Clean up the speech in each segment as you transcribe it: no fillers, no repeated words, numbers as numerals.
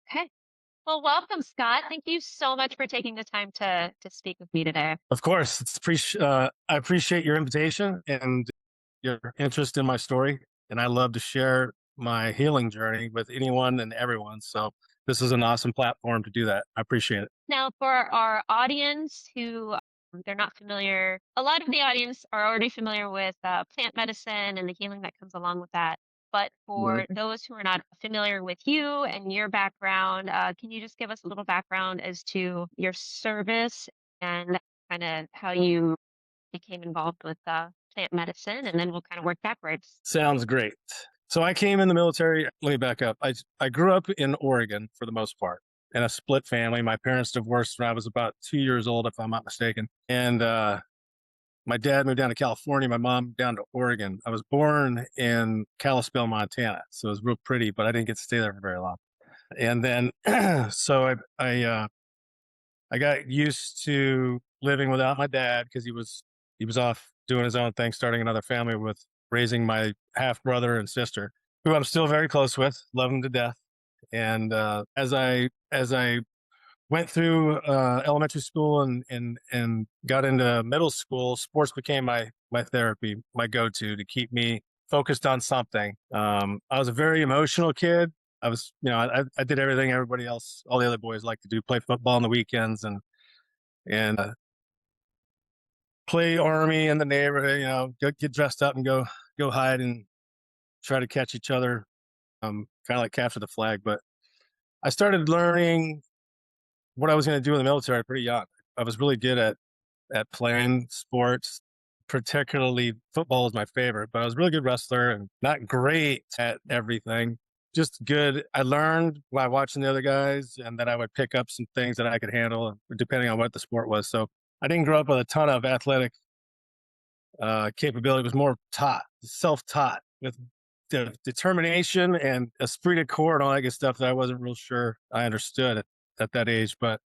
Okay. Well, welcome, Scott. Thank you so much for taking the time to speak with me today. Of course, I appreciate your invitation and your interest in my story, and I love to share my healing journey with anyone and everyone. So this is an awesome platform to do that. I appreciate it. Now, for our audience who they're not familiar, a lot of the audience are already familiar with plant medicine and the healing that comes along with that. But Mhm. for those who are not familiar with you and your background, can you just give us a little background as to your service and kind of how you became involved with plant medicine? And then we'll kind of work backwards. Sounds great. So I came in the military. Let me back up. I grew up in Oregon for the most part in a split family. My parents divorced when I was about 2 years old, if I'm not mistaken, and my dad moved down to California, my mom down to Oregon. I was born in Kalispell, Montana, so it was real pretty, but I didn't get to stay there for very long. And then, so I got used to living without my dad because he was off doing his own thing, starting another family with raising my half brother and sister, who I'm still very close with, love them to death. And as I went through elementary school and got into middle school, sports became my therapy, my go-to to keep me focused on something. I was a very emotional kid. I did everything everybody else, all the other boys like to do, play football on the weekends and play army in the neighborhood. Get dressed up and go hide and try to catch each other. Kind of like capture the flag. But I started learning what I was going to do in the military pretty young. I was really good at playing sports, particularly football is my favorite, but I was a really good wrestler and not great at everything. Just good. I learned by watching the other guys, and then I would pick up some things that I could handle, depending on what the sport was. So I didn't grow up with a ton of athletic capability. It was more taught, self-taught, with determination and esprit de corps and all that good stuff that I wasn't real sure I understood at that age. But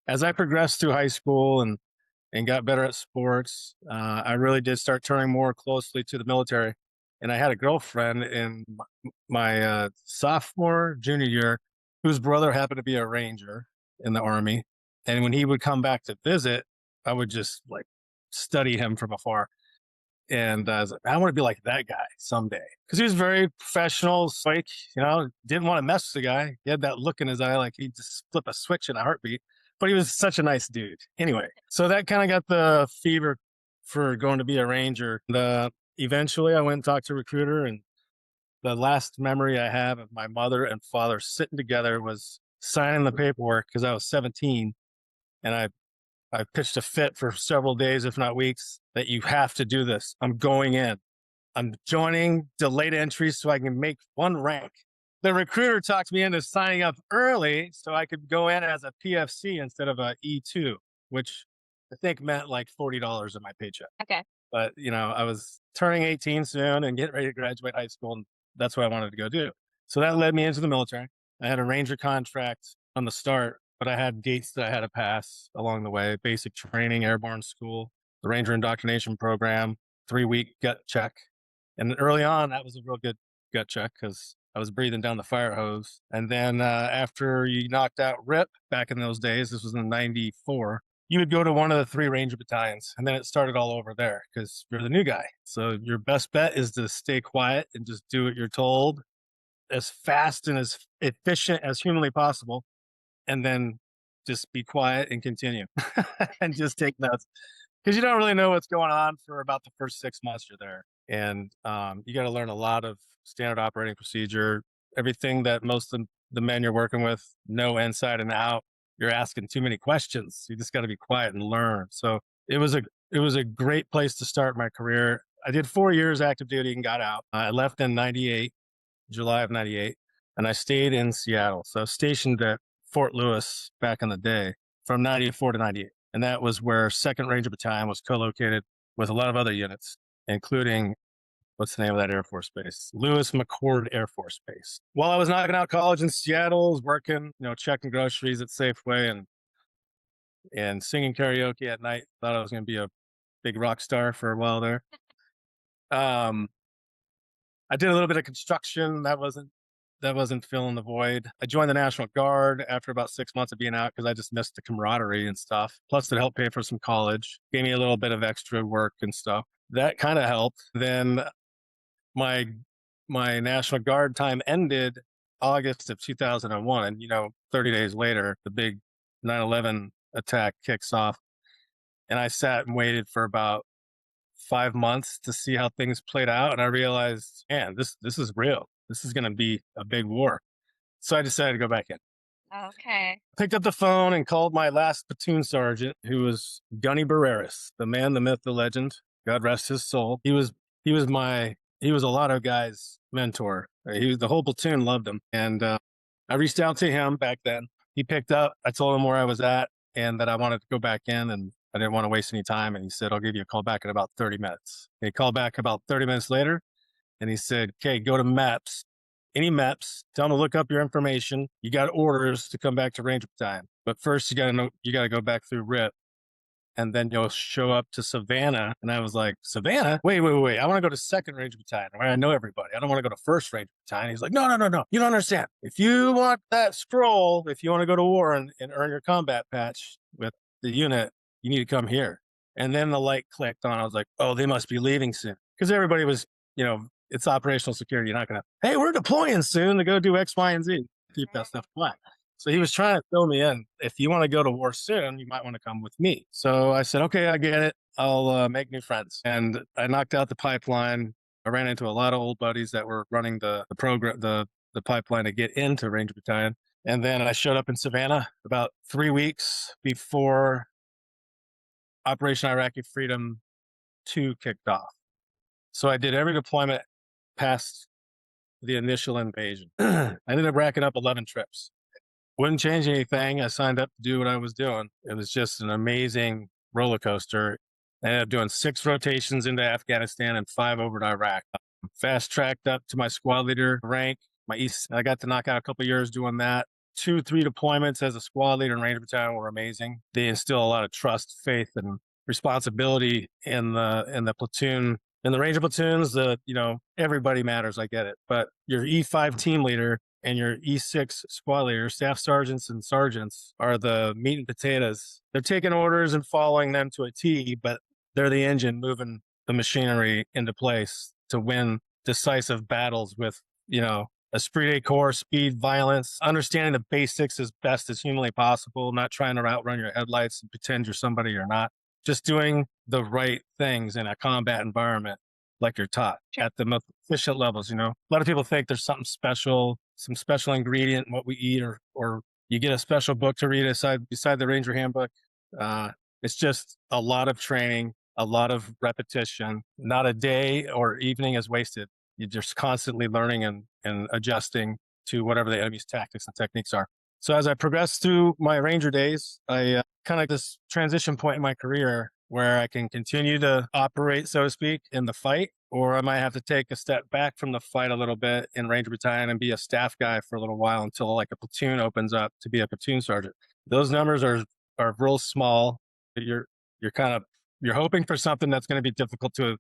as I progressed through high school and got better at sports, I really did start turning more closely to the military. And I had a girlfriend in my sophomore, junior year, whose brother happened to be a ranger in the army. And when he would come back to visit, I would just like study him from afar. And I was like, I want to be like that guy someday. Because he was very professional, like, didn't want to mess with the guy. He had that look in his eye like he'd just flip a switch in a heartbeat. But he was such a nice dude. Anyway, so that kind of got the fever for going to be a ranger. Eventually, I went and talked to a recruiter. And the last memory I have of my mother and father sitting together was signing the paperwork because I was 17. And I pitched a fit for several days, if not weeks, that you have to do this. I'm going in. I'm joining delayed entry so I can make one rank. The recruiter talked me into signing up early so I could go in as a PFC instead of a E2, which I think meant like $40 in my paycheck. Okay. But, I was turning 18 soon and getting ready to graduate high school, and that's what I wanted to go do. So that led me into the military. I had a ranger contract on the start, but I had gates that I had to pass along the way: basic training, airborne school, the ranger indoctrination program, 3-week gut check. And early on, that was a real good gut check because I was breathing down the fire hose. And then after you knocked out RIP back in those days, this was in '94, you would go to one of the 3 Ranger battalions, and then it started all over there because you're the new guy. So your best bet is to stay quiet and just do what you're told as fast and as efficient as humanly possible, and then just be quiet and continue and just take notes because you don't really know what's going on for about the first 6 months you're there. And you got to learn a lot of standard operating procedure, everything that most of the men you're working with know inside and out. You're asking too many questions. You just got to be quiet and learn. So it was a great place to start my career. I did 4 years active duty and got out. I left in '98, July of '98, and I stayed in Seattle. So I was stationed at Fort Lewis back in the day from '94 to '98. And that was where 2nd Ranger Battalion was co-located with a lot of other units, including, what's the name of that Air Force base? Lewis McChord Air Force Base. While I was knocking out college in Seattle, I was working, checking groceries at Safeway and singing karaoke at night. Thought I was going to be a big rock star for a while there. Um, I did a little bit of construction. That wasn't that wasn't filling the void. I joined the National Guard after about 6 months of being out because I just missed the camaraderie and stuff. Plus, it helped pay for some college, gave me a little bit of extra work and stuff. That kind of helped. Then my my National Guard time ended August of 2001. And, 30 days later, the big 9/11 attack kicks off. And I sat and waited for about 5 months to see how things played out. And I realized, man, this is real. This is going to be a big war. So I decided to go back in. Okay. Picked up the phone and called my last platoon sergeant, who was Gunny Barreras, the man, the myth, the legend. God rest his soul. He was a lot of guys' mentor. The whole platoon loved him, and I reached out to him back then. He picked up. I told him where I was at and that I wanted to go back in, and I didn't want to waste any time. And he said, "I'll give you a call back in about 30 minutes." He called back about 30 minutes later, and he said, "Okay, go to MEPS. Any MEPS, tell them to look up your information. You got orders to come back to Ranger Battalion. But first you gotta go back through RIP, and then you'll show up to Savannah." And I was like, "Savannah? Wait, wait, wait. I want to go to Second Ranger Battalion where I know everybody. I don't want to go to First Ranger Battalion." He's like, "No, no, no, no. You don't understand. If you want that scroll, if you want to go to war and earn your combat patch with the unit, you need to come here." And then the light clicked on. I was like, "Oh, they must be leaving soon." Because everybody was, it's operational security. You're not going to, "Hey, we're deploying soon to go do X, Y, and Z." Keep that stuff quiet. So he was trying to fill me in. "If you want to go to war soon, you might want to come with me." So I said, "Okay, I get it. I'll make new friends." And I knocked out the pipeline. I ran into a lot of old buddies that were running the program, the pipeline to get into Ranger Battalion. And then I showed up in Savannah about 3 weeks before Operation Iraqi Freedom 2 kicked off. So I did every deployment past the initial invasion. I ended up racking up 11 trips. Wouldn't change anything. I signed up to do what I was doing. It was just an amazing roller coaster. I ended up doing 6 rotations into Afghanistan and 5 over to Iraq. Fast tracked up to my squad leader rank. I got to knock out a couple of years doing that. 2, 3 deployments as a squad leader in Ranger Battalion were amazing. They instill a lot of trust, faith, and responsibility in the platoon. In the Ranger platoons, everybody matters. I get it, but your E5 team leader and your E6 squad leader, staff sergeants and sergeants, are the meat and potatoes. They're taking orders and following them to a T, but they're the engine moving the machinery into place to win decisive battles with, esprit de corps, speed, violence, understanding the basics as best as humanly possible, not trying to outrun your headlights and pretend you're somebody you're not. Just doing the right things in a combat environment like you're taught Sure. at the most efficient levels. A lot of people think there's something special, some special ingredient in what we eat, or you get a special book to read beside the Ranger Handbook. It's just a lot of training, a lot of repetition. Not a day or evening is wasted. You're just constantly learning and adjusting to whatever the enemy's tactics and techniques are. So as I progressed through my Ranger days, I kind of this transition point in my career where I can continue to operate, so to speak, in the fight, or I might have to take a step back from the fight a little bit in Ranger Battalion and be a staff guy for a little while until like a platoon opens up to be a platoon sergeant. Those numbers are real small. You're hoping for something that's going to be difficult to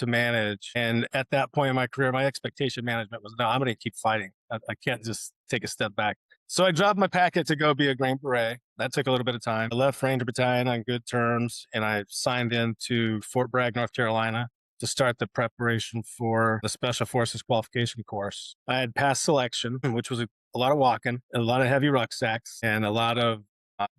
manage. And at that point in my career, my expectation management was, no, I'm going to keep fighting. I can't just take a step back. So I dropped my packet to go be a Green Beret. That took a little bit of time. I left Ranger Battalion on good terms, and I signed into Fort Bragg, North Carolina, to start the preparation for the Special Forces qualification course. I had passed selection, which was a lot of walking, a lot of heavy rucksacks, and a lot of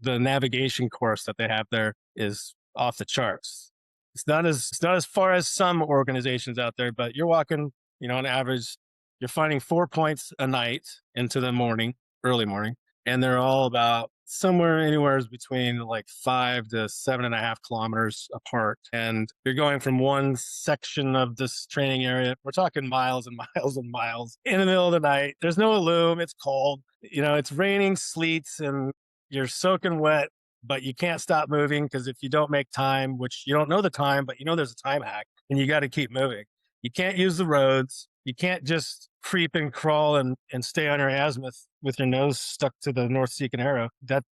the navigation course that they have there is off the charts. It's not as far as some organizations out there, but you're walking, on average, you're finding 4 points a night into the morning, early morning, and they're all about somewhere anywhere between like 5 to 7.5 kilometers apart. And you're going from one section of this training area. We're talking miles and miles and miles in the middle of the night. There's no illume. It's cold. It's raining, sleets, and you're soaking wet, but you can't stop moving because if you don't make time, which you don't know the time, but there's a time hack and you got to keep moving. You can't use the roads. You can't just creep and crawl and stay on your azimuth with your nose stuck to the North Sea Canaro. That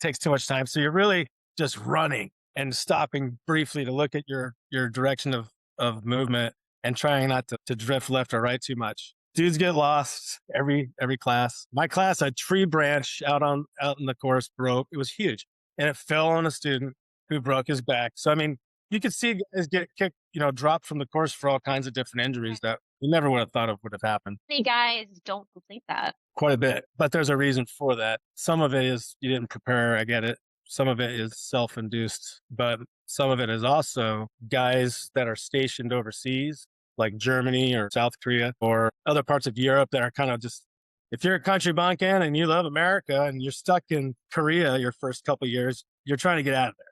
takes too much time. So you're really just running and stopping briefly to look at your direction of movement and trying not to drift left or right too much. Dudes get lost every class. My class, a tree branch out in the course broke. It was huge, and it fell on a student who broke his back. So I mean, you could see guys get kicked, dropped from the course for all kinds of different injuries that you never would have thought of would have happened. Many guys don't complete that. Quite a bit, but there's a reason for that. Some of it is you didn't prepare. I get it. Some of it is self-induced, but some of it is also guys that are stationed overseas, like Germany or South Korea or other parts of Europe that are kind of just, if you're a country bumpkin and you love America and you're stuck in Korea your first couple of years, you're trying to get out of there.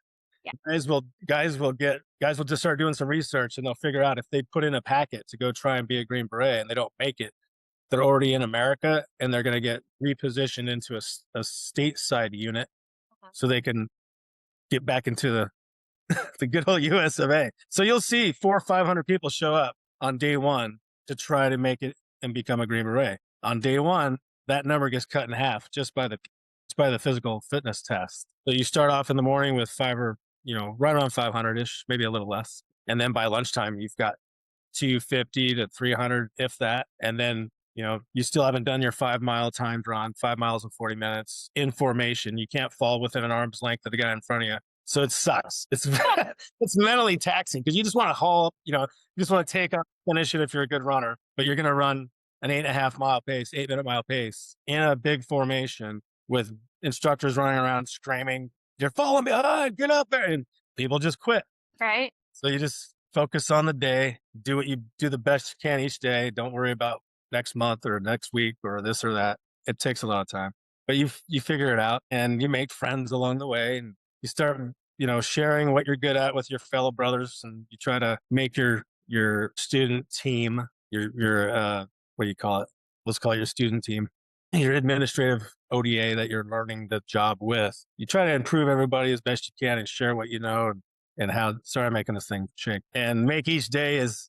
Yeah. Guys will just start doing some research and they'll figure out if they put in a packet to go try and be a Green Beret and they don't make it, they're already in America and they're going to get repositioned into a stateside unit Uh-huh. so they can get back into the good old US of A. So you'll see 400 or 500 people show up on day one to try to make it and become a Green Beret. On day one, that number gets cut in half just by the physical fitness test. So you start off in the morning with right around 500-ish, maybe a little less. And then by lunchtime, you've got 250 to 300, if that. And then, you still haven't done your 5 mile time drawn, 5 miles in 40 minutes in formation. You can't fall within an arm's length of the guy in front of you. So it sucks. It's it's mentally taxing because you just want to haul, you just want to take up, finish it if you're a good runner, but you're going to run an 8.5 mile pace, 8 minute mile pace in a big formation with instructors running around screaming, "You're falling behind, get up there." And people just quit. Right. So you just focus on the day, do the best you can each day. Don't worry about next month or next week or this or that. It takes a lot of time, but you figure it out and you make friends along the way and you start, sharing what you're good at with your fellow brothers and you try to make your student team, what do you call it? Let's call it your student team, your administrative ODA that you're learning the job with. You try to improve everybody as best you can and share what you know and how start making this thing shake and make each day as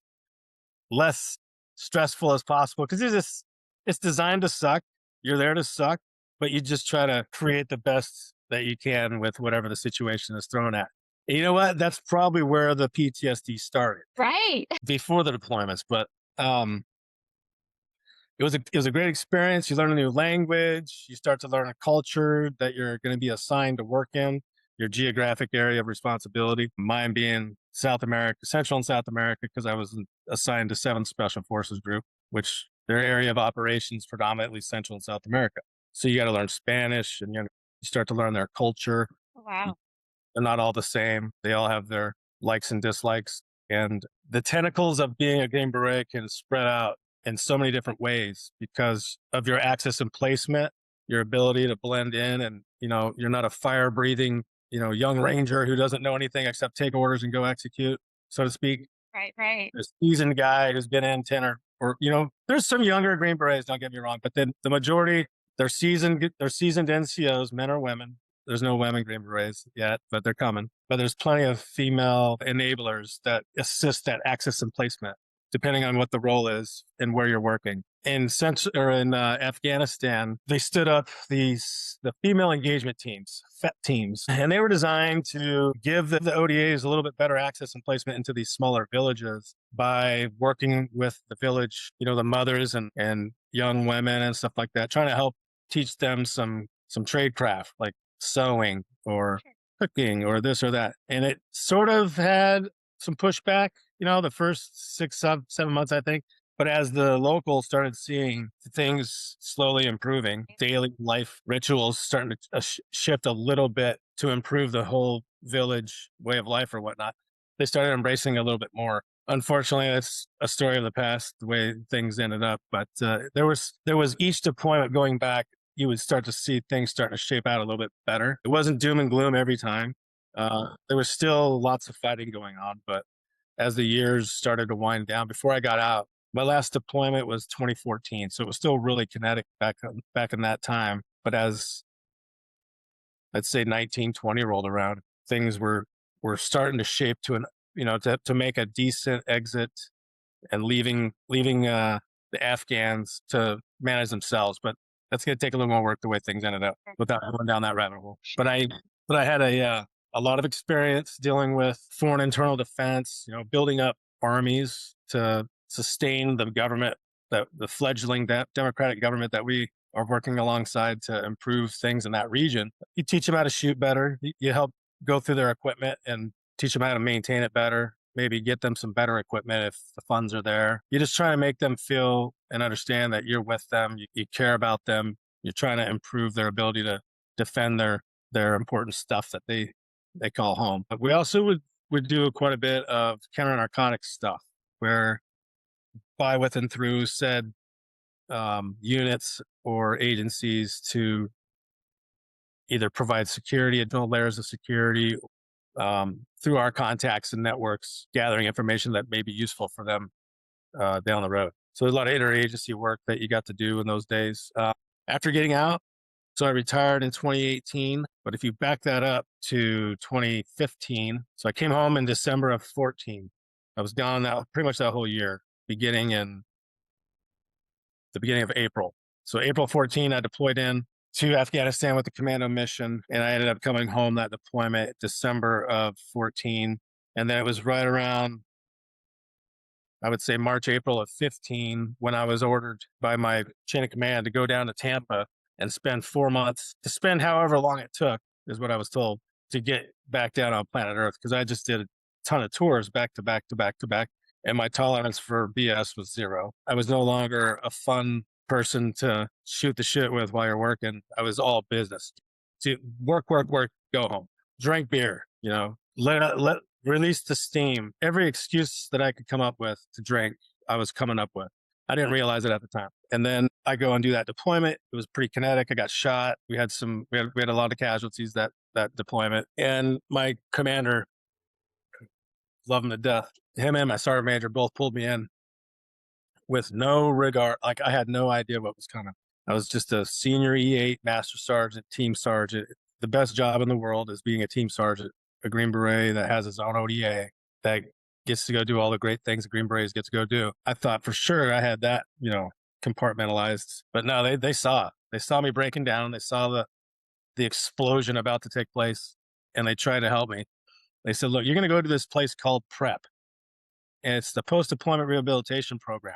less stressful as possible because it's designed to suck. You're there to suck, but you just try to create the best that you can with whatever the situation is thrown at. And you know what? That's probably where the PTSD started Right. before the deployments, but it was a great experience. You learn a new language. You start to learn a culture that you're going to be assigned to work in, your geographic area of responsibility. Mine being South America, Central and South America, because I was assigned to 7th Special Forces Group, which their area of operations predominantly Central and South America. So you got to learn Spanish, and you start to learn their culture. Oh, wow. They're not all the same. They all have their likes and dislikes. And the tentacles of being a Green Beret can spread out in so many different ways because of your access and placement, your ability to blend in. And, you're not a fire breathing, young ranger who doesn't know anything except take orders and go execute, so to speak. Right, right. There's a seasoned guy who's been in 10 or there's some younger Green Berets, don't get me wrong, but then the majority, they're seasoned NCOs, men or women. There's no women Green Berets yet, but they're coming. But there's plenty of female enablers that assist that access and placement, depending on what the role is and where you're working. In Afghanistan, they stood up the female engagement teams, FET teams, and they were designed to give the ODAs a little bit better access and placement into these smaller villages by working with the village, the mothers and young women and stuff like that, trying to help teach them some trade craft like sewing or cooking or this or that. And it sort of had some pushback, the first 6-7 months, I think. But as the locals started seeing things slowly improving, daily life rituals starting to shift a little bit to improve the whole village way of life or whatnot, they started embracing a little bit more. Unfortunately, that's a story of the past, the way things ended up. But there was each deployment going back, you would start to see things starting to shape out a little bit better. It wasn't doom and gloom every time. There was still lots of fighting going on, but as the years started to wind down, before I got out, my last deployment was 2014, so it was still really kinetic back in that time. But as let's say 1920 rolled around, things were starting to shape to to make a decent exit and leaving the Afghans to manage themselves. But that's going to take a little more work the way things ended up without going down that rabbit hole. But I had a lot of experience dealing with foreign internal defense, building up armies to sustain the government the fledgling democratic government that we are working alongside to improve things in that region. You teach them how to shoot better. You help go through their equipment and teach them how to maintain it better. Maybe get them some better equipment if the funds are there. You just try to make them feel and understand that you're with them. You care about them. You're trying to improve their ability to defend their important stuff that they call home. But we also would do quite a bit of counter narcotics stuff where by, with, and through said units or agencies to either provide security, additional layers of security through our contacts and networks, gathering information that may be useful for them down the road. So there's a lot of interagency work that you got to do in those days. After getting out, so I retired in 2018, but if you back that up to 2015, so I came home in December of 14. I was gone that pretty much that whole year, beginning in the beginning of April. So April 14, I deployed in to Afghanistan with the commando mission, and I ended up coming home that deployment December of 14. And then it was right around, I would say March, April of 15, when I was ordered by my chain of command to go down to Tampa and spend 4 months, to spend however long it took, is what I was told, to get back down on planet Earth. Because I just did a ton of tours back to back to back to back. And my tolerance for BS was zero. I was no longer a fun person to shoot the shit with while you're working. I was all business. To work, work, work, go home. Drink beer, let release the steam. Every excuse that I could come up with to drink, I was coming up with. I didn't realize it at the time. And then I go and do that deployment. It was pretty kinetic. I got shot. We had a lot of casualties that deployment. And my commander, love him to death. Him and my sergeant major both pulled me in with no regard. Like, I had no idea what was coming. I was just a senior E8 master sergeant, team sergeant. The best job in the world is being a team sergeant, a Green Beret that has his own ODA, that gets to go do all the great things the Green Berets get to go do. I thought for sure I had that, compartmentalized, but no, they saw me breaking down. They saw the explosion about to take place, and they tried to help me. They said, look, you're going to go to this place called PrEP, and it's the post-deployment rehabilitation program,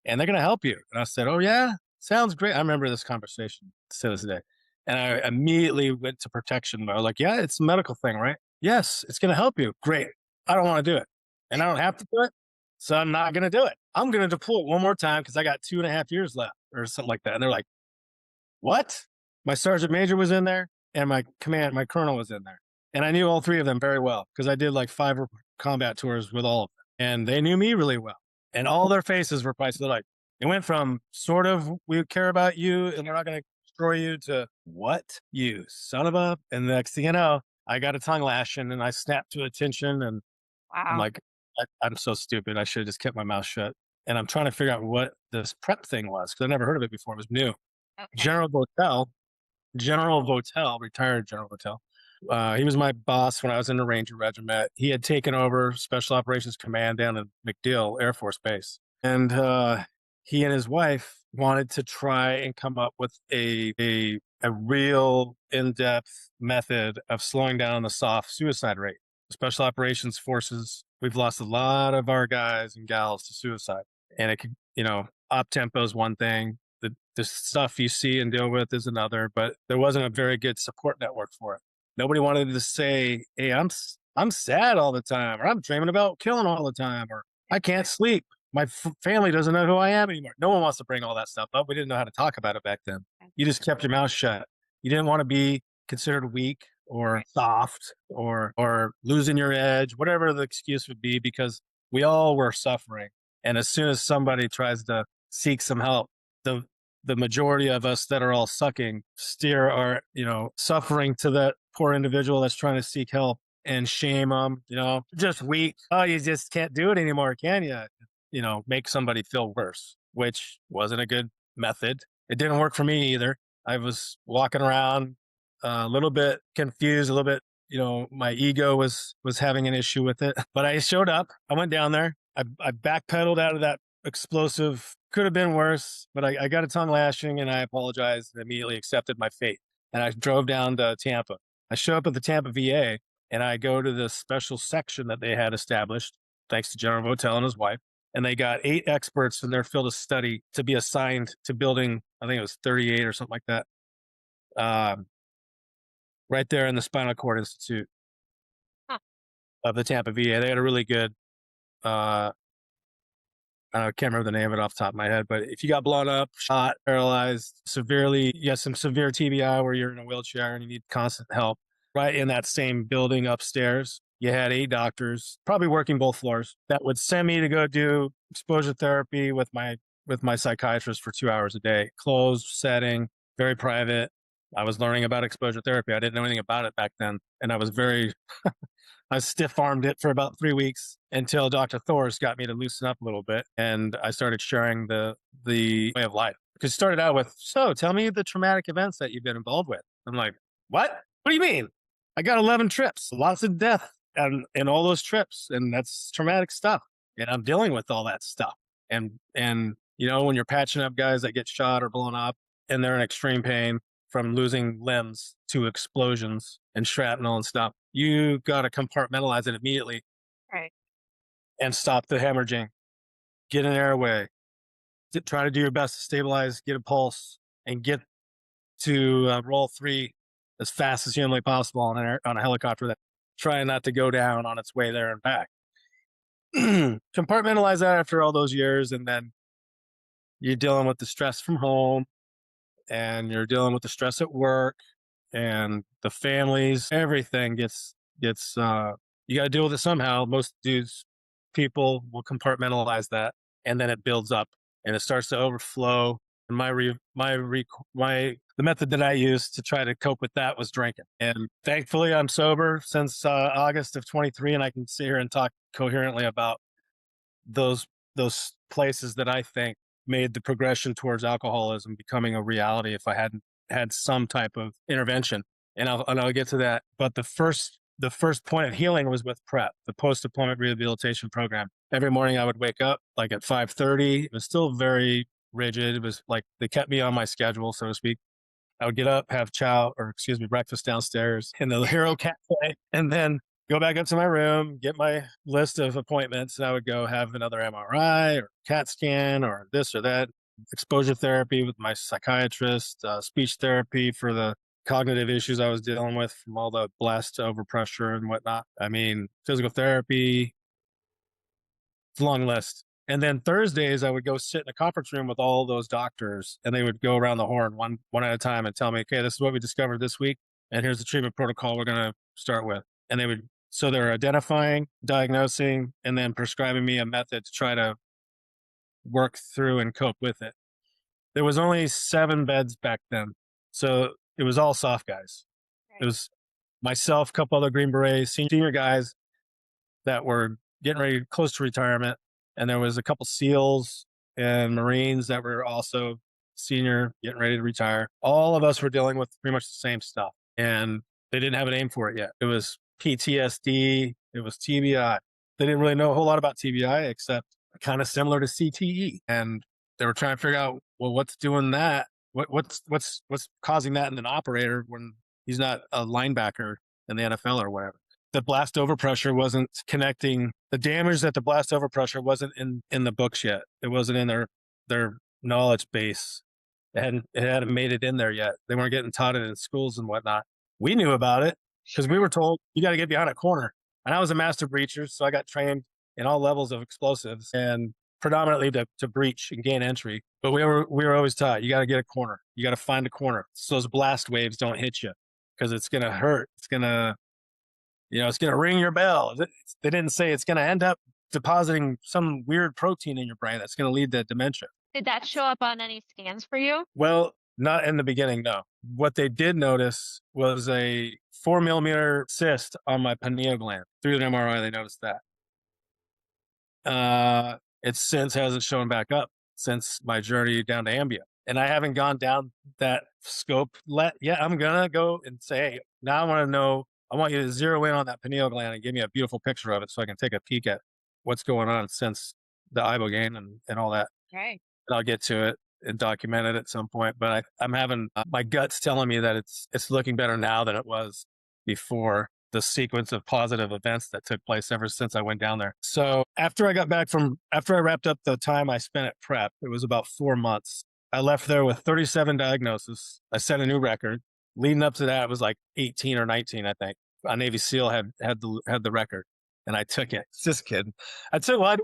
and they're going to help you. And I said, oh yeah, sounds great. I remember this conversation to this day. And I immediately went to protection mode. Like, yeah, it's a medical thing, right? Yes, it's going to help you. Great. I don't want to do it. And I don't have to do it. So I'm not going to do it. I'm going to deploy one more time because I got 2.5 years left or something like that. And they're like, what? My sergeant major was in there and my colonel was in there. And I knew all three of them very well because I did like 5 combat tours with all of them. And they knew me really well. And all their faces were priceless. Like, it went from sort of, we care about you and we're not going to destroy you, to what? You son of a. And the next thing you know, I got a tongue lashing and I snapped to attention. And I'm Wow. like, I'm so stupid. I should have just kept my mouth shut. And I'm trying to figure out what this PrEP thing was because I never heard of it before. It was new. Okay. General Votel, retired General Votel. He was my boss when I was in the Ranger Regiment. He had taken over Special Operations Command down in MacDill Air Force Base. And he and his wife wanted to try and come up with a real in-depth method of slowing down the soft suicide rate. Special Operations Forces, we've lost a lot of our guys and gals to suicide. And it could, op tempo is one thing. The stuff you see and deal with is another, but there wasn't a very good support network for it. Nobody wanted to say, hey, I'm sad all the time, or I'm dreaming about killing all the time, or I can't sleep. My family doesn't know who I am anymore. No one wants to bring all that stuff up. We didn't know how to talk about it back then. You just kept your mouth shut. You didn't want to be considered weak or Right. soft or losing your edge, whatever the excuse would be, because we all were suffering. And as soon as somebody tries to seek some help, the the majority of us that are all sucking steer our, suffering to that poor individual that's trying to seek help and shame them, just weak. Oh, you just can't do it anymore, can you? Make somebody feel worse, which wasn't a good method. It didn't work for me either. I was walking around a little bit confused, a little bit, my ego was having an issue with it. But I showed up. I went down there. I backpedaled out of that explosive. Could have been worse, but I got a tongue lashing and I apologized and immediately accepted my fate. And I drove down to Tampa. I show up at the Tampa VA and I go to the special section that they had established, thanks to General Votel and his wife. and they got 8 experts in their field of study to be assigned to building, I think it was 38 or something like that, um, right there in the Spinal Cord Institute Huh. of the Tampa VA. They had a really good, uh, I can't remember the name of it off the top of my head, but if you got blown up, shot, paralyzed, severely, you have some severe TBI where you're in a wheelchair and you need constant help, right in that same building upstairs, you had 8 doctors, probably working both floors, that would send me to go do exposure therapy with my psychiatrist for 2 hours a day. Closed setting, very private. I was learning about exposure therapy. I didn't know anything about it back then, and I stiff armed it for about 3 weeks until Dr. Thor's got me to loosen up a little bit, and I started sharing the way of life. Because it started out with, so tell me the traumatic events that you've been involved with. I'm like, what? What do you mean? I got 11 trips, lots of death and all those trips, and that's traumatic stuff. And I'm dealing with all that stuff. And you know, when you're patching up guys that get shot or blown up and they're in extreme pain from losing limbs to explosions and shrapnel and stuff, you got to compartmentalize it immediately Right. and stop the hemorrhaging, get an airway, try to do your best to stabilize, get a pulse, and get to roll 3 as fast as humanly possible on a helicopter that trying not to go down on its way there and back. Compartmentalize that after all those years, and then you're dealing with the stress from home, and you're dealing with the stress at work, and the families. Everything gets. You got to deal with it somehow. Most dudes, people will compartmentalize that, and then it builds up, and it starts to overflow. And the method that I used to try to cope with that was drinking. And thankfully, I'm sober since August of 23, and I can sit here and talk coherently about those places that I think made the progression towards alcoholism becoming a reality if I hadn't had some type of intervention. And I'll get to that. But the first point of healing was with PrEP, the post deployment rehabilitation program. Every morning I would wake up like at 5:30. It was still very rigid. It was like they kept me on my schedule, so to speak. I would get up, have breakfast downstairs in the Hero Cafe, and then go back up to my room, get my list of appointments, and I would go have another MRI or CAT scan or this or that, exposure therapy with my psychiatrist, speech therapy for the cognitive issues I was dealing with from all the blast overpressure and whatnot. I mean, physical therapy, it's a long list. And then Thursdays, I would go sit in a conference room with all those doctors, and they would go around the horn one at a time and tell me, okay, this is what we discovered this week, and here's the treatment protocol we're going to start with. And so they're identifying, diagnosing, and then prescribing me a method to try to work through and cope with it. There was only 7 beds back then, so it was all soft guys. It Right. was myself, a couple other Green Berets, senior guys that were getting ready, close to retirement, and there was a couple SEALs and Marines that were also senior, getting ready to retire. All of us were dealing with pretty much the same stuff, and they didn't have a name for it yet. It was PTSD, it was TBI. They didn't really know a whole lot about TBI except kind of similar to CTE, and they were trying to figure out, well, what's doing that? What's causing that in an operator when he's not a linebacker in the NFL or whatever? The blast overpressure wasn't connecting. The damage that the blast overpressure wasn't in the books yet. It wasn't in their knowledge base. It hadn't made it in there yet. They weren't getting taught it in schools and whatnot. We knew about it because we Sure. were told you got to get behind a corner. And I was a master breacher, so I got trained in all levels of explosives and predominantly to breach and gain entry. But we were always taught you got to get a corner. You got to find a corner so those blast waves don't hit you because it's gonna hurt. It's going to ring your bell. They didn't say it's going to end up depositing some weird protein in your brain that's going to lead to dementia. Did that show up on any scans for you? Well, not in the beginning, no. What they did notice was a 4 millimeter cyst on my pineal gland. Through an MRI, they noticed that. It since hasn't shown back up since my journey down to Ambia. And I haven't gone down that scope yet. I'm going to go and say, hey, now I want to know, I want you to zero in on that pineal gland and give me a beautiful picture of it so I can take a peek at what's going on since the Ibogaine and all that. Right. And I'll get to it and document it at some point. But I'm having my guts telling me that it's looking better now than it was before. the sequence of positive events that took place ever since I went down there. So after I wrapped up the time I spent at prep, it was about 4 months. I left there with 37 diagnoses. I set a new record. Leading up to that, it was like 18 or 19, I think. A Navy SEAL had the record, and I took it. Just kidding. I took what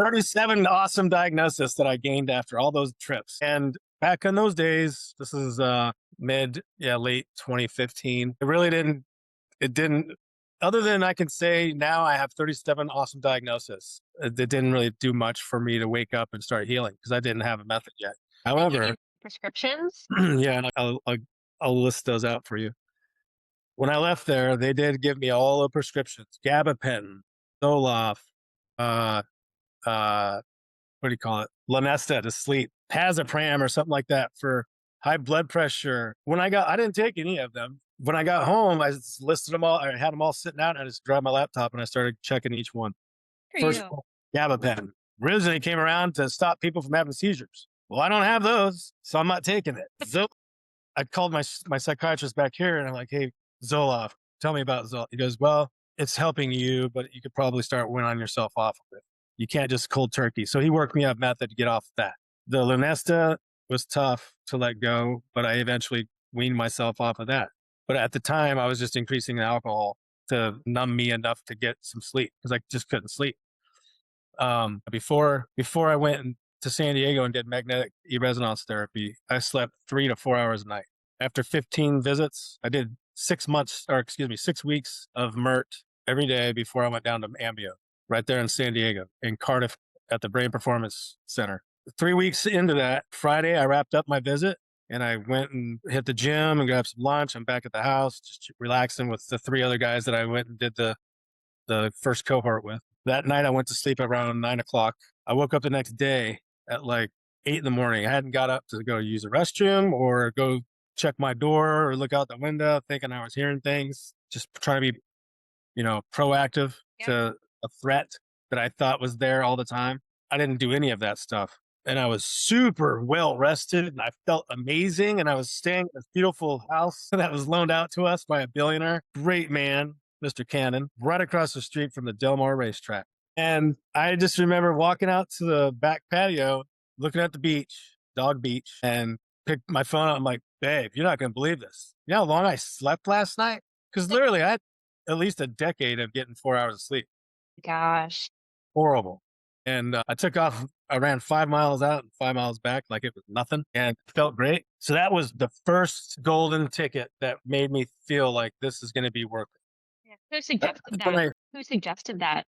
37 awesome diagnoses that I gained after all those trips. And back in those days, this is late 2015. It didn't, other than I can say now I have 37 awesome diagnoses. It didn't really do much for me to wake up and start healing because I didn't have a method yet. They give However, you prescriptions? yeah, and I'll list those out for you. When I left there, they did give me all the prescriptions: gabapentin, Zoloft, uh, uh, what do you call it? Lunesta to sleep, Pazopram or something like that for high blood pressure. I didn't take any of them. When I got home, I just listed them all. I had them all sitting out, and I just grabbed my laptop and I started checking each one. For First, you. gabapentin originally came around to stop people from having seizures. Well, I don't have those, so I'm not taking it. I called my psychiatrist back here, and I'm like, "Hey, Zoloft, tell me about Zoloft." He goes, "Well, it's helping you, but you could probably start weaning yourself off of it. You can't just cold turkey." So he worked me up method to get off of that. The Lunesta was tough to let go, but I eventually weaned myself off of that. But at the time, I was just increasing the alcohol to numb me enough to get some sleep because I just couldn't sleep. Before I went to San Diego and did magnetic resonance therapy, I slept 3 to 4 hours a night. After 15 visits, I did 6 months, or excuse me, 6 weeks of MERT every day before I went down to Ambio, right there in San Diego, in Cardiff at the Brain Performance Center. 3 weeks into that, Friday, I wrapped up my visit and I went and hit the gym and grabbed some lunch. I'm back at the house, just relaxing with the 3 other guys that I went and did the first cohort with. That night, I went to sleep around 9 o'clock. I woke up the next day at like 8 in the morning. I hadn't got up to go use the restroom or go check my door or look out the window, thinking I was hearing things, just trying to be, proactive Yep. to a threat that I thought was there all the time. I didn't do any of that stuff. And I was super well rested and I felt amazing. And I was staying at this beautiful house that was loaned out to us by a billionaire. Great man, Mr. Cannon, right across the street from the Del Mar racetrack. And I just remember walking out to the back patio, looking at the beach, dog beach, and picked my phone up. I'm like, babe, you're not going to believe this. You know how long I slept last night? Because literally, I had at least a decade of getting 4 hours of sleep. Gosh. Horrible. And I took off. I ran 5 miles out and 5 miles back like it was nothing and felt great. So that was the first golden ticket that made me feel like this is going to be worth it. Yeah. Who suggested When that? I Who suggested that?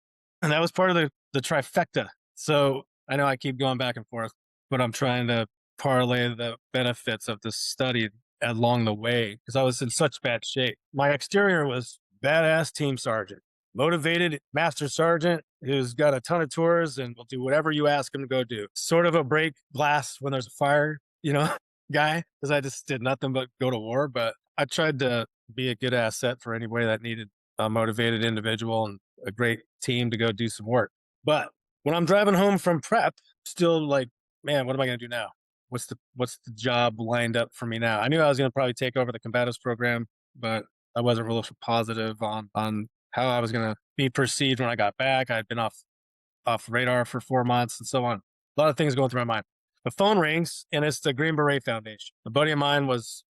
And that was part of the trifecta. So I know I keep going back and forth, but I'm trying to parlay the benefits of this study along the way because I was in such bad shape. My exterior was badass team sergeant, motivated master sergeant who's got a ton of tours and will do whatever you ask him to go do. Sort of a break glass when there's a fire, guy, because I just did nothing but go to war. But I tried to be a good asset for anybody that needed a motivated individual and a great team to go do some work. But when I'm driving home from prep, still like, man, what am I going to do now? What's the job lined up for me now? I knew I was going to probably take over the combatives program, but I wasn't real positive on how I was going to be perceived when I got back. I'd been off radar for 4 months and so on. A lot of things going through my mind. The phone rings and it's the Green Beret Foundation. A buddy of mine was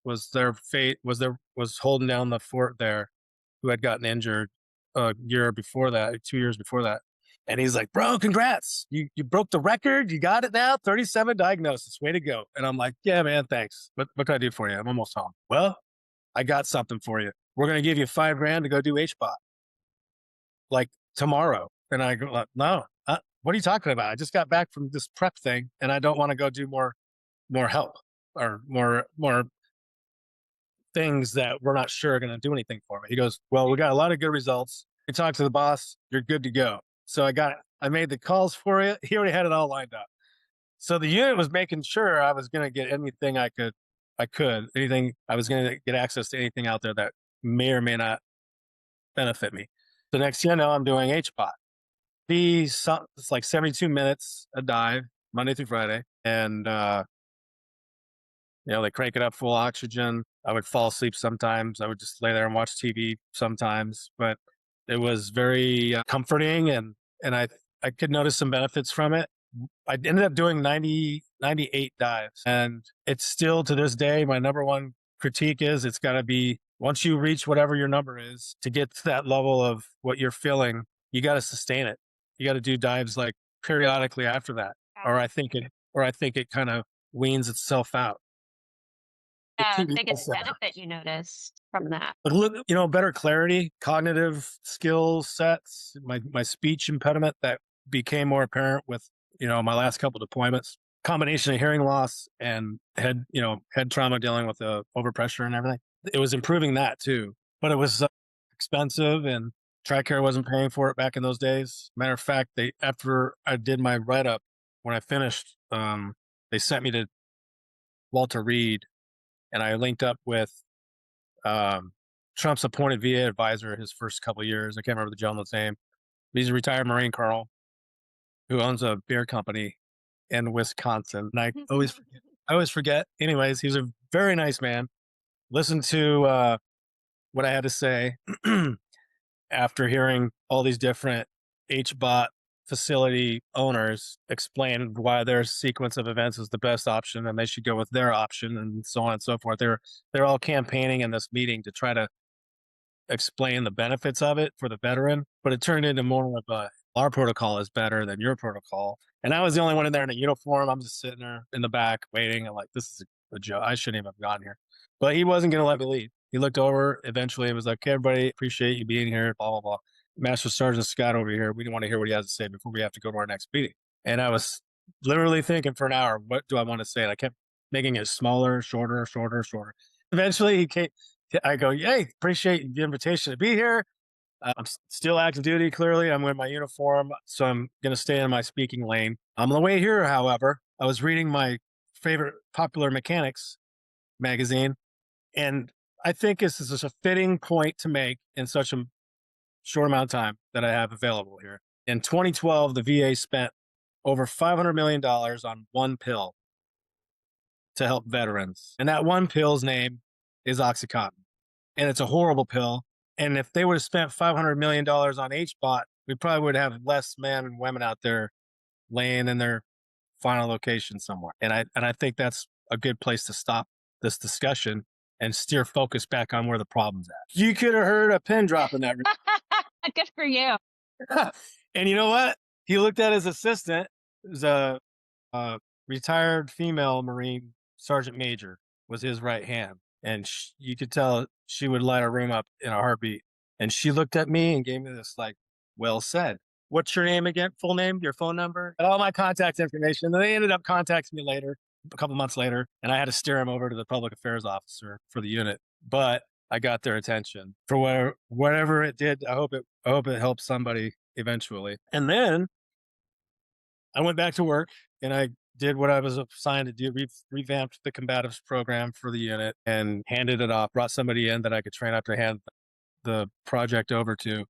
holding down the fort there, who had gotten injured a year before that, 2 years before that. And he's like, bro, congrats. You broke the record. You got it now. 37 diagnosis. Way to go. And I'm like, yeah, man, thanks. What can I do for you? I'm almost home. Well, I got something for you. We're going to give you $5,000 to go do HBOT like tomorrow. And I go, no, what are you talking about? I just got back from this prep thing and I don't want to go do more help or more things that we're not sure are going to do anything for me. He goes, well, we got a lot of good results. You talk to the boss, you're good to go. So I made the calls for it. He already had it all lined up. So the unit was making sure I was going to get anything anything, I was going to get access to anything out there that may or may not benefit me. The next thing I know, I'm doing HBOT. It's like 72 minutes a dive, Monday through Friday. And, they crank it up full oxygen. I would fall asleep sometimes. I would just lay there and watch TV sometimes, but it was very comforting, and I could notice some benefits from it. I ended up doing 98 dives, and it's still to this day my number one critique is it's got to be once you reach whatever your number is to get to that level of what you're feeling, you got to sustain it. You got to do dives like periodically after that, Yeah. or I think it kind of weans itself out. Biggest benefit you noticed from that? A little, better clarity, cognitive skill sets, my speech impediment that became more apparent with, my last couple deployments. Combination of hearing loss and head trauma dealing with the overpressure and everything. It was improving that too, but it was expensive and TRICARE wasn't paying for it back in those days. Matter of fact, after I did my write up, when I finished, they sent me to Walter Reed, and I linked up with um, Trump's appointed VA advisor his first couple of years. I can't remember the gentleman's name. He's a retired Marine colonel who owns a beer company in Wisconsin. And I always forget. Anyways, he was a very nice man. Listen to what I had to say after hearing all these different HBOT facility owners explain why their sequence of events is the best option and they should go with their option and so on and so forth. They're all campaigning in this meeting to try to explain the benefits of it for the veteran, but it turned into more of a our protocol is better than your protocol. And I was the only one in there in a uniform. I'm just sitting there in the back waiting. I'm like, this is a joke. I shouldn't even have gone here. But he wasn't going to let me leave. He looked over eventually and was like, okay, everybody, appreciate you being here, blah, blah, blah. Master Sergeant Scott over here, we want to hear what he has to say before we have to go to our next meeting. And I was literally thinking for an hour, what do I want to say? And I kept making it smaller, shorter, shorter, shorter. Eventually, he came. I go, yay, appreciate the invitation to be here. I'm still active duty, clearly. I'm wearing my uniform, so I'm going to stay in my speaking lane. On the way here, however, I was reading my favorite Popular Mechanics magazine, and I think this is a fitting point to make in such a short amount of time that I have available here. In 2012, the VA spent over $500 million on one pill to help veterans. And that one pill's name is Oxycontin. And it's a horrible pill. And if they would have spent $500 million on HBOT, we probably would have less men and women out there laying in their final location somewhere. And I think that's a good place to stop this discussion and steer focus back on where the problem's at. You could have heard a pin drop in that. Good for you. And you know what? He looked at his assistant, who's a retired female Marine sergeant major, was his right hand. And you could tell she would light a room up in a heartbeat. And she looked at me and gave me this, like, well said. What's your name again? Full name, your phone number, and all my contact information. And they ended up contacting me later, a couple months later, and I had to steer him over to the public affairs officer for the unit. But I got their attention for whatever it did. I hope it helped somebody eventually. And then I went back to work and I did what I was assigned to do, revamped the combatives program for the unit and handed it off, brought somebody in that I could train up to hand the project over to.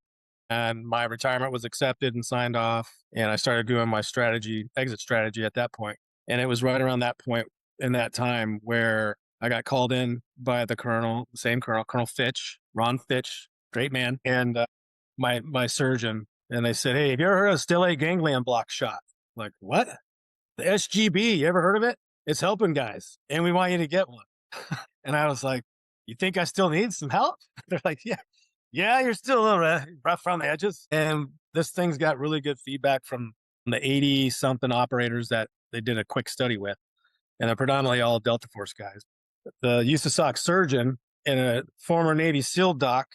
And my retirement was accepted and signed off. And I started doing my exit strategy at that point. And it was right around that point in that time where I got called in by the colonel, the same colonel, Colonel Fitch, Ron Fitch, great man, and my surgeon. And they said, hey, have you ever heard of stellate ganglion block shot? I'm like, what? The SGB, you ever heard of it? It's helping guys, and we want you to get one. And I was like, you think I still need some help? They're like, yeah, you're still a little rough around the edges. And this thing's got really good feedback from the 80 something operators that they did a quick study with. And they're predominantly all Delta Force guys. The USASOC surgeon and a former Navy SEAL doc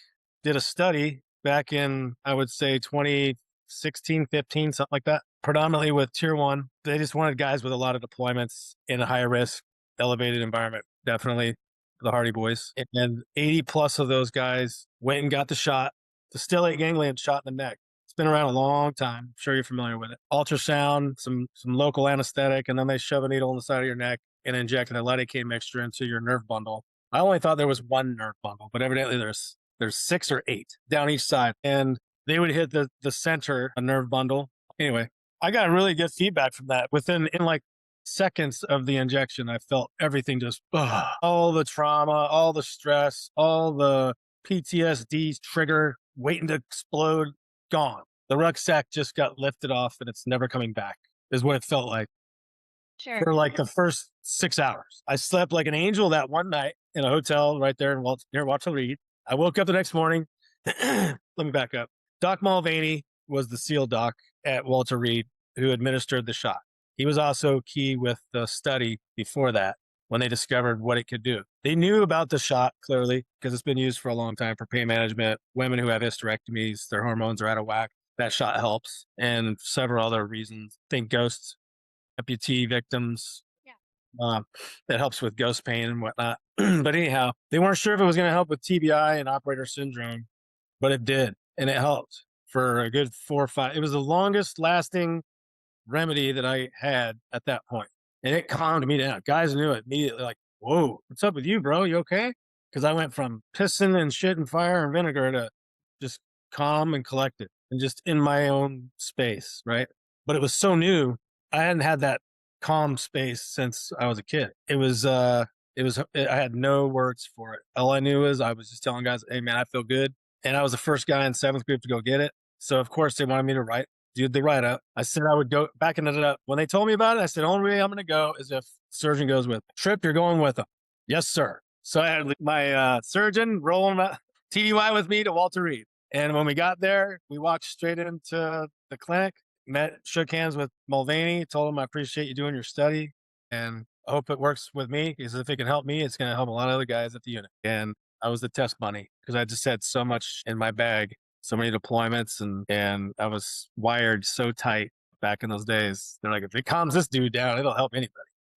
did a study back in, I would say, 2016, 15, something like that, predominantly with tier one. They just wanted guys with a lot of deployments in a high risk, elevated environment. Definitely the Hardy Boys. And 80 plus of those guys went and got the shot, the stellate ganglion shot in the neck. It's been around a long time. I'm sure you're familiar with it. Ultrasound, some local anesthetic, and then they shove a needle in the side of your neck and inject a lidocaine mixture into your nerve bundle. I only thought there was one nerve bundle, but evidently there's 6 or 8 down each side. And they would hit the center, a nerve bundle. Anyway, I got really good feedback from that in like seconds of the injection, I felt everything just all the trauma, all the stress, all the PTSD trigger waiting to explode, gone. The rucksack just got lifted off and it's never coming back, is what it felt like Sure. for like the first 6 hours. I slept like an angel that one night in a hotel right there in near Walter Reed. I woke up the next morning. Let me back up. Doc Mulvaney was the SEAL doc at Walter Reed who administered the shot. He was also key with the study before that when they discovered what it could do. They knew about the shot clearly because it's been used for a long time for pain management. Women who have hysterectomies, their hormones are out of whack. That shot helps, and several other reasons. Think ghosts, amputee victims. Yeah. Uh, that helps with ghost pain and whatnot. But anyhow, they weren't sure if it was going to help with TBI and operator syndrome, but it did, and it helped for a good 4 or 5. It was the longest lasting remedy that I had at that point, and it calmed me down. Guys knew it immediately, like, "Whoa, what's up with you, bro? You okay?" Because I went from pissing and shit and fire and vinegar to just calm and collected and just in my own space, right? But it was so new. I hadn't had that calm space since I was a kid. I had no words for it. All I knew is I was just telling guys, "Hey, man, I feel good." And I was the first guy in seventh group to go get it. So of course they wanted me to write do the write up. I said I would go backing it up. When they told me about it, I said, only way I'm going to go is if surgeon goes with me. Trip, you're going with him. Yes, sir. So I had my surgeon rolling my TDY with me to Walter Reed. And when we got there, we walked straight into the clinic, shook hands with Mulvaney, told him I appreciate you doing your study and I hope it works with me because if it can help me, it's going to help a lot of other guys at the unit. And I was the test bunny because I just had so much in my bag, so many deployments, and I was wired so tight back in those days. They're like, if it calms this dude down, it'll help anybody.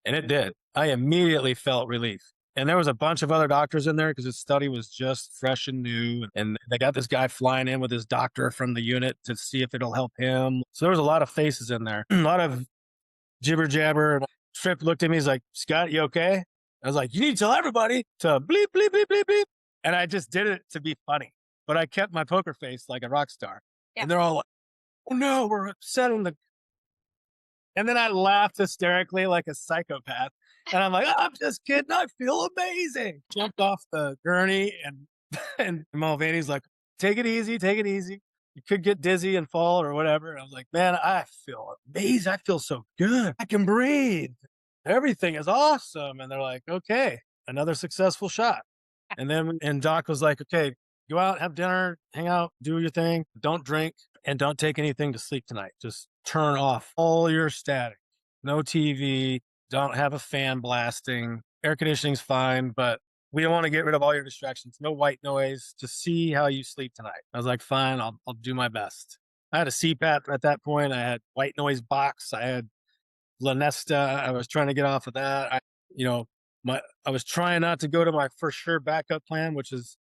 And it did. I immediately felt relief. And there was a bunch of other doctors in there because his study was just fresh and new. And they got this guy flying in with his doctor from the unit to see if it'll help him. So there was a lot of faces in there, a lot of jibber jabber. Trip looked at me. He's like, Scott, you okay? I was like, you need to tell everybody to bleep, bleep, bleep, bleep, bleep. And I just did it to be funny, but I kept my poker face like a rock star. Yeah. And they're all like, oh no, we're upsetting the. And then I laughed hysterically like a psychopath. And I'm like, oh, I'm just kidding. I feel amazing. Jumped off the gurney and and Mulvaney's like, take it easy, take it easy. You could get dizzy and fall or whatever. And I was like, man, I feel amazing. I feel so good. I can breathe. Everything is awesome. And they're like, okay, another successful shot. And Doc was like, okay, go out, have dinner, hang out, do your thing. Don't drink and don't take anything to sleep tonight. Just turn off all your static. No TV. Don't have a fan blasting. Air conditioning's fine, but we don't want to get rid of all your distractions. No white noise. Just see how you sleep tonight. I was like, fine, I'll do my best. I had a CPAP at that point. I had white noise box. I had Lanesta. I was trying to get off of that. You know, I was trying not to go to my for sure backup plan, which is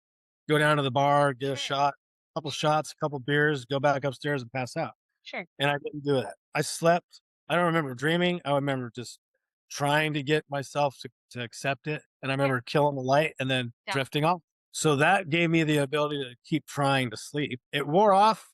go down to the bar, get a shot, a couple shots, a couple beers, go back upstairs and pass out. Sure. And I didn't do that. I slept. I don't remember dreaming. I remember just trying to get myself to accept it. And I remember killing the light and then Yeah. drifting off. So that gave me the ability to keep trying to sleep. It wore off.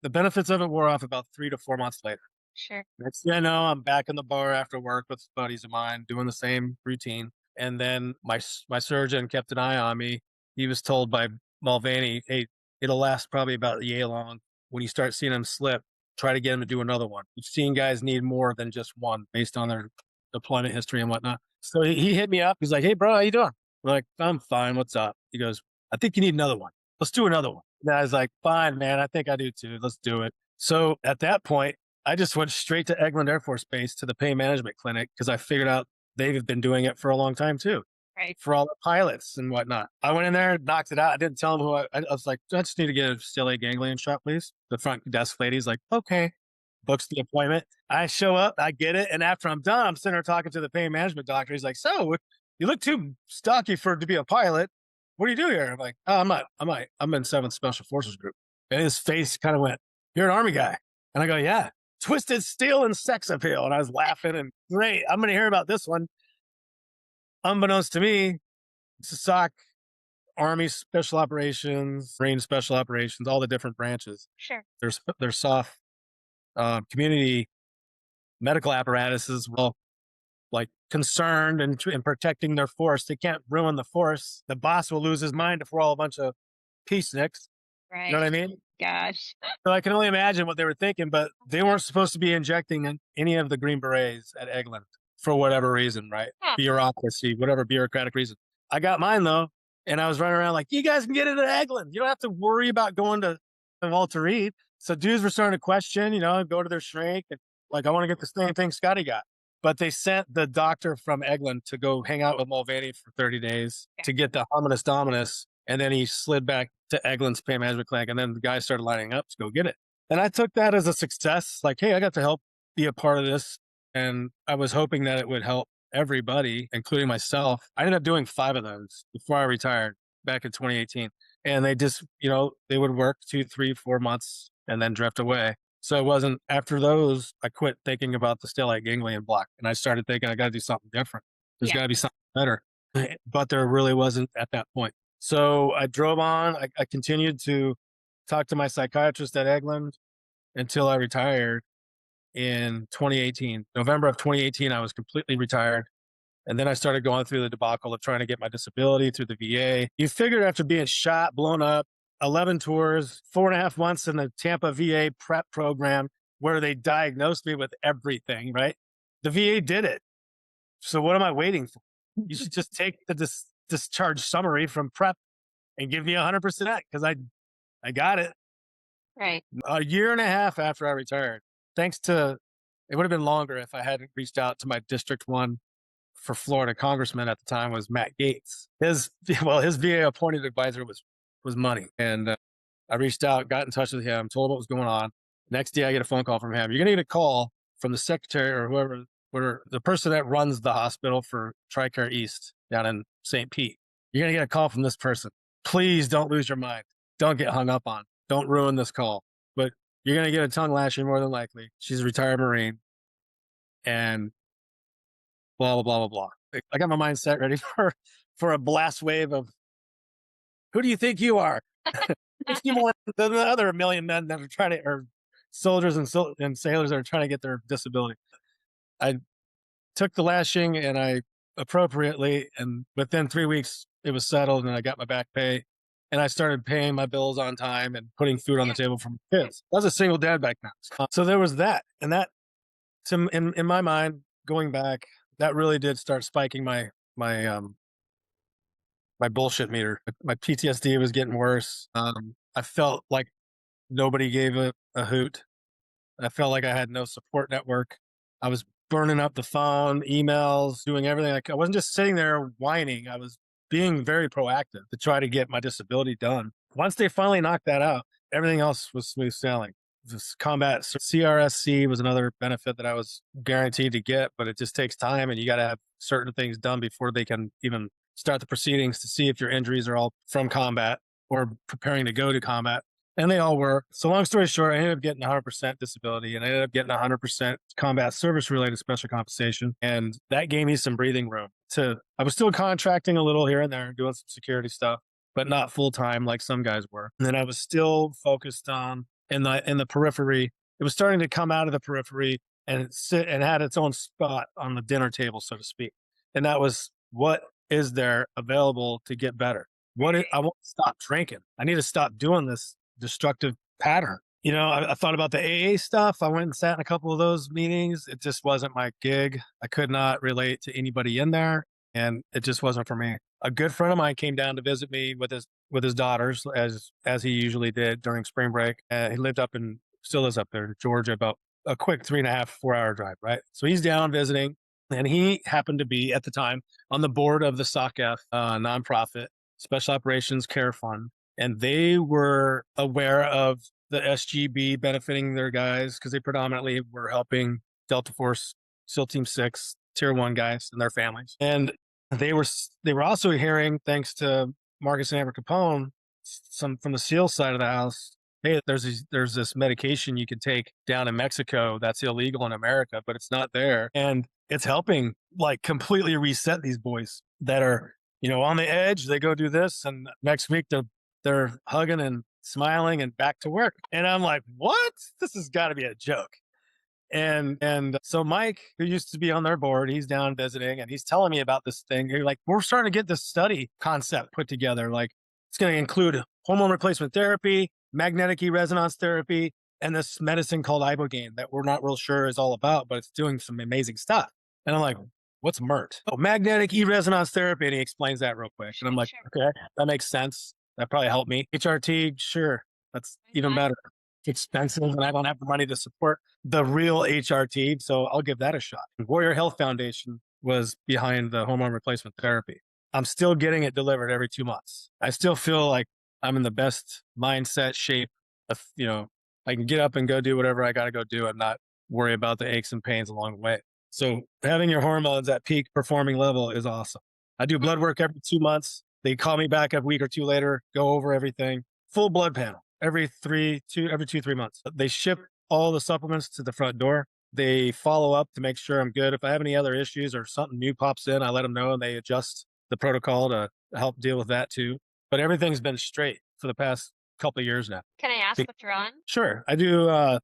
The benefits of it wore off about 3 to 4 months later. Sure. Next thing I know, I'm back in the bar after work with buddies of mine doing the same routine. And then my surgeon kept an eye on me. He was told by Mulvaney, hey, it'll last probably about a year long. When you start seeing him slip, try to get him to do another one. We've seen guys need more than just one based on their deployment history and whatnot. So he hit me up. He's like, hey, bro, how you doing? I'm like, I'm fine. What's up? He goes, I think you need another one. Let's do another one. And I was like, fine, man. I think I do too. Let's do it. So at that point, I just went straight to Eglin Air Force Base to the pain management clinic because I figured out they've been doing it for a long time too. Right. For all the pilots and whatnot. I went in there, knocked it out. I didn't tell them who I was like, I just need to get a stellate ganglion shot, please. The front desk lady's like, okay. Books the appointment. I show up, I get it. And after I'm done, I'm sitting there talking to the pain management doctor. He's like, so you look too stocky to be a pilot. What do you do here? I'm like, oh, I'm in 7th Special Forces Group. And his face kind of went, you're an Army guy. And I go, yeah. Twisted steel and sex appeal. And I was laughing and great. I'm going to hear about this one. Unbeknownst to me, it's a SOC, Army Special Operations, Marine Special Operations, all the different branches. Sure. There's soft community medical apparatuses. Well, concerned and protecting their force. They can't ruin the force. The boss will lose his mind if we're all a bunch of peaceniks. You know what I Right. mean? Gosh. So I can only imagine what they were thinking, but they weren't supposed to be injecting any of the Green Berets at Eglin for whatever reason, right? Huh. Bureaucracy, whatever bureaucratic reason. I got mine though, and I was running around like, you guys can get it at Eglin. You don't have to worry about going to Walter Reed. So dudes were starting to question, go to their shrink and like, I want to get the same thing Scotty got. But they sent the doctor from Eglin to go hang out with Mulvaney for 30 days Okay. to get the hominis dominus. And then he slid back to Eglin's pain management clinic. And then the guys started lining up to go get it. And I took that as a success. Like, hey, I got to help be a part of this. And I was hoping that it would help everybody, including myself. I ended up doing 5 of those before I retired back in 2018. And they just, they would work 2, 3, 4 months and then drift away. So it wasn't after those, I quit thinking about the stellate ganglion block. And I started thinking, I got to do something different. There's Yeah. got to be something better. But there really wasn't at that point. So I drove on. I continued to talk to my psychiatrist at Eglin until I retired in 2018. November of 2018, I was completely retired. And then I started going through the debacle of trying to get my disability through the VA. You figured after being shot, blown up, 11 tours, 4.5 months in the Tampa VA prep program where they diagnosed me with everything, right? The VA did it. So what am I waiting for? You should just take the discharge summary from prep and give me 100% because I got it Right. a year and a half after I retired. Thanks to, it would have been longer if I hadn't reached out to my District 1 for Florida congressman at the time was Matt Gaetz. His VA appointed advisor was money. And I reached out, got in touch with him, told him what was going on. Next day I get a phone call from him. You're going to get a call from the secretary or whoever, the person that runs the hospital for TRICARE East down in St. Pete. You're going to get a call from this person. Please don't lose your mind. Don't get hung up on. Don't ruin this call. But you're going to get a tongue lashing more than likely. She's a retired Marine. And blah, blah, blah, blah, blah. I got my mindset ready for a blast wave of who do you think you are? It's you more than the other million men that are trying to, or soldiers and sailors that are trying to get their disability. I took the lashing and I appropriately, and within 3 weeks, it was settled and I got my back pay and I started paying my bills on time and putting food on the table for my kids. I was a single dad back then. So there was that. And that, in my mind, going back, that really did start spiking my bullshit meter. My PTSD was getting worse. I felt like nobody gave a hoot. I felt like I had no support network. I was burning up the phone, emails, doing everything. I wasn't just sitting there whining. I was being very proactive to try to get my disability done. Once they finally knocked that out, everything else was smooth sailing. This combat CRSC was another benefit that I was guaranteed to get, but it just takes time and you got to have certain things done before they can even start the proceedings to see if your injuries are all from combat or preparing to go to combat. And they all were. So long story short, I ended up getting 100% disability and I ended up getting 100% combat service related special compensation. And that gave me some breathing room I was still contracting a little here and there, doing some security stuff, but not full time like some guys were. And then I was still focused on in the periphery. It was starting to come out of the periphery and sit and had its own spot on the dinner table, so to speak. And that was what is there available to get better? I won't stop drinking. I need to stop doing this destructive pattern. I thought about the AA stuff. I went and sat in a couple of those meetings. It just wasn't my gig. I could not relate to anybody in there, and it just wasn't for me. A good friend of mine came down to visit me with his daughters, as he usually did during spring break. He lived still is up there in Georgia, about a quick 3.5, 4 hour drive, right? So he's down visiting, and he happened to be at the time on the board of the SOCF nonprofit Special Operations Care Fund. And they were aware of the SGB benefiting their guys because they predominantly were helping Delta Force, SEAL Team 6, Tier 1 guys and their families. And they were also hearing, thanks to Marcus and Amber Capone, some from the SEAL side of the house, hey, there's this medication you can take down in Mexico that's illegal in America, but it's not there. And it's helping like completely reset these boys that are, on the edge. They go do this and next week they're hugging and smiling and back to work. And I'm like, what? This has got to be a joke. And so Mike, who used to be on their board, he's down visiting and he's telling me about this thing. You're like, we're starting to get this study concept put together. Like it's going to include hormone replacement therapy, magnetic resonance therapy, and this medicine called Ibogaine that we're not real sure is all about, but it's doing some amazing stuff. And I'm like, what's MERT? Oh, magnetic resonance therapy. And he explains that real quick. And I'm like, Sure. okay, that makes sense. That probably helped me. HRT, sure. That's even better. It's expensive and I don't have the money to support the real HRT. So I'll give that a shot. Warrior Health Foundation was behind the hormone replacement therapy. I'm still getting it delivered every 2 months. I still feel like I'm in the best mindset shape of, I can get up and go do whatever I got to go do and not worry about the aches and pains along the way. So having your hormones at peak performing level is awesome. I do blood work every 2 months. They call me back a week or two later, go over everything, full blood panel every 2, 3 months. They ship all the supplements to the front door. They follow up to make sure I'm good. If I have any other issues or something new pops in, I let them know and they adjust the protocol to help deal with that too. But everything's been straight for the past couple of years now. Can I ask what you're on? Sure. I do zero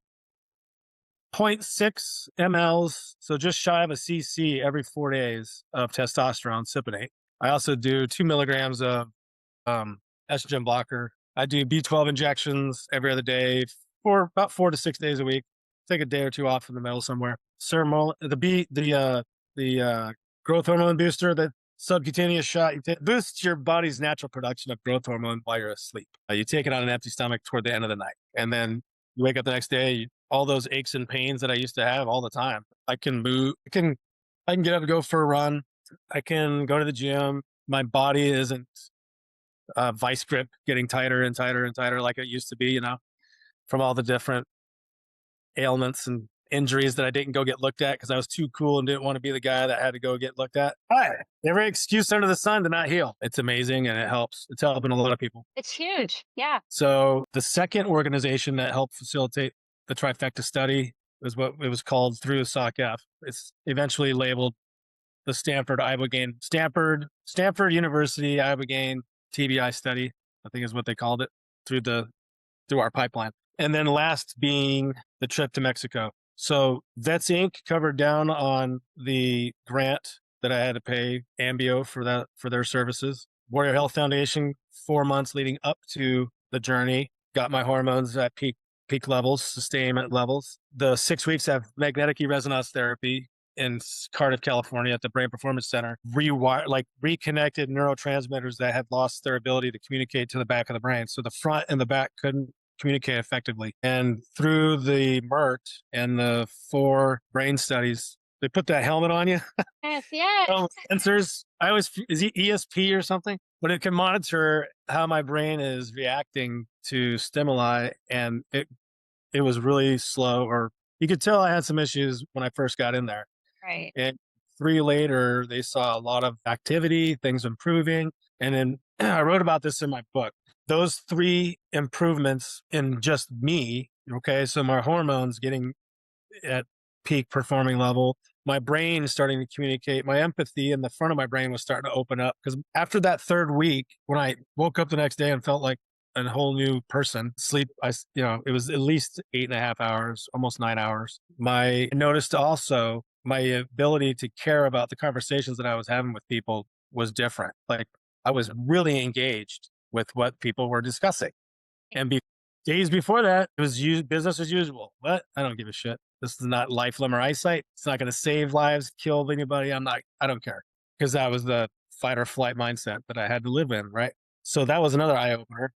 0.6 mLs, so just shy of a cc every 4 days of testosterone cypionate. I also do 2 milligrams of estrogen blocker. I do B12 injections every other day for about 4 to 6 days a week. Take a day or two off in the middle somewhere. The growth hormone booster, the subcutaneous shot, boosts your body's natural production of growth hormone while you're asleep. You take it on an empty stomach toward the end of the night, and then you wake up the next day. All those aches and pains that I used to have all the time, I can move. I can get up and go for a run. I can go to the gym. My body isn't vice grip getting tighter and tighter and tighter like it used to be, from all the different ailments and injuries that I didn't go get looked at because I was too cool and didn't want to be the guy that had to go get looked at. Hi. Every excuse under the sun to not heal. It's amazing and it helps. It's helping a lot of people. It's huge. Yeah. So the second organization that helped facilitate the trifecta study is what it was called through SOCF. It's eventually labeled the Stanford University Ibogaine TBI study, I think is what they called it through our pipeline. And then last being the trip to Mexico. So Vets Inc. covered down on the grant that I had to pay Ambio for their services. Warrior Health Foundation, 4 months leading up to the journey, got my hormones at peak levels, sustainment levels. The 6 weeks of magnetic resonance therapy in Cardiff, California at the Brain Performance Center, reconnected neurotransmitters that had lost their ability to communicate to the back of the brain. So the front and the back couldn't communicate effectively. And through the MERT and the 4 brain studies, they put that helmet on you. Yes, yes. Sensors. Is it ESP or something? But it can monitor how my brain is reacting to stimuli. And it was really slow, or you could tell I had some issues when I first got in there. Right. And 3 later, they saw a lot of activity, things improving. And then I wrote about this in my book. Those 3 improvements in just me, okay, so my hormones getting at peak performing level, my brain starting to communicate, my empathy in the front of my brain was starting to open up. Because after that 3rd week, when I woke up the next day and felt like a whole new person, sleep, it was at least 8.5 hours, almost 9 hours. I noticed also my ability to care about the conversations that I was having with people was different. Like I was really engaged with what people were discussing. And days before that, it was business as usual. What? I don't give a shit. This is not life, limb, or eyesight. It's not going to save lives, kill anybody. I don't care. Because that was the fight or flight mindset that I had to live in, right? So that was another eye opener.